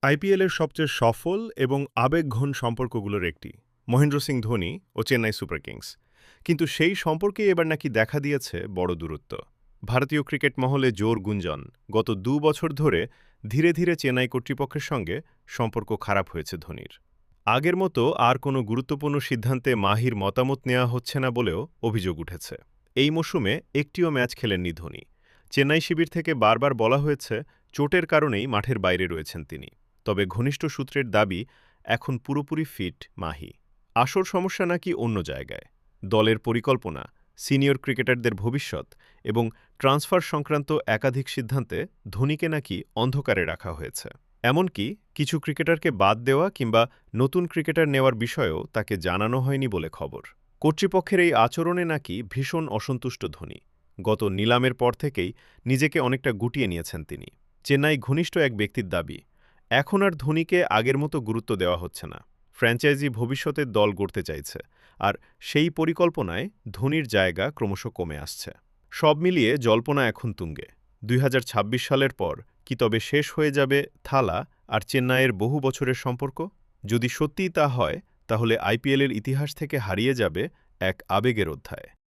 আইপিএলের সবচেয়ে সফল এবং আবেগঘন সম্পর্কগুলোর একটি মহেন্দ্র সিং ধোনি ও চেন্নাই সুপার কিংস। কিন্তু সেই সম্পর্কেই এবার নাকি দেখা দিয়েছে বড় দূরত্ব। ভারতীয় ক্রিকেট মহলে জোর গুঞ্জন, গত ২ বছর ধরে ধীরে ধীরে চেন্নাই কর্তৃপক্ষের সঙ্গে সম্পর্ক খারাপ হয়েছে ধোনির। আগের মতো আর কোনো গুরুত্বপূর্ণ সিদ্ধান্তে মাহির মতামত নেওয়া হচ্ছে না বলেও অভিযোগ উঠেছে। এই মৌসুমে একটিও ম্যাচ খেলেননি ধোনি। চেন্নাই শিবির থেকে বারবার বলা হয়েছে চোটের কারণেই মাঠের বাইরে রয়েছেন তিনি। তবে ঘনিষ্ঠ সূত্রের দাবি এখন পুরোপুরি ফিট মাহি। আসল সমস্যা নাকি অন্য জায়গায়। দলের পরিকল্পনা, সিনিয়র ক্রিকেটারদের ভবিষ্যৎ এবং ট্রান্সফার সংক্রান্ত একাধিক সিদ্ধান্তে ধোনিকে নাকি অন্ধকারে রাখা হয়েছে। এমনকি কিছু ক্রিকেটারকে বাদ দেওয়া কিংবা নতুন ক্রিকেটার নেওয়ার বিষয়েও তাকে জানানো হয়নি বলে খবর। কর্তৃপক্ষের এই আচরণে নাকি ভীষণ অসন্তুষ্ট ধোনি। গত নিলামের পর থেকেই নিজেকে অনেকটা গুটিয়ে নিয়েছেন তিনি। চেন্নাই ঘনিষ্ঠ এক ব্যক্তির দাবি, এখন আর ধোনিকে আগের মতো গুরুত্ব দেওয়া হচ্ছে না। ফ্র্যাঞ্চাইজি ভবিষ্যতের দল গড়তে চাইছে, আর সেই পরিকল্পনায় ধোনির জায়গা ক্রমশ কমে আসছে। সব মিলিয়ে জল্পনা এখন তুঙ্গে। ২০২৬ সালের পর কি তবে শেষ হয়ে যাবে থালা আর চেন্নাইয়ের বহু বছরের সম্পর্ক? যদি সত্যিই তা হয়, তাহলে আইপিএলের ইতিহাস থেকে হারিয়ে যাবে এক আবেগের অধ্যায়।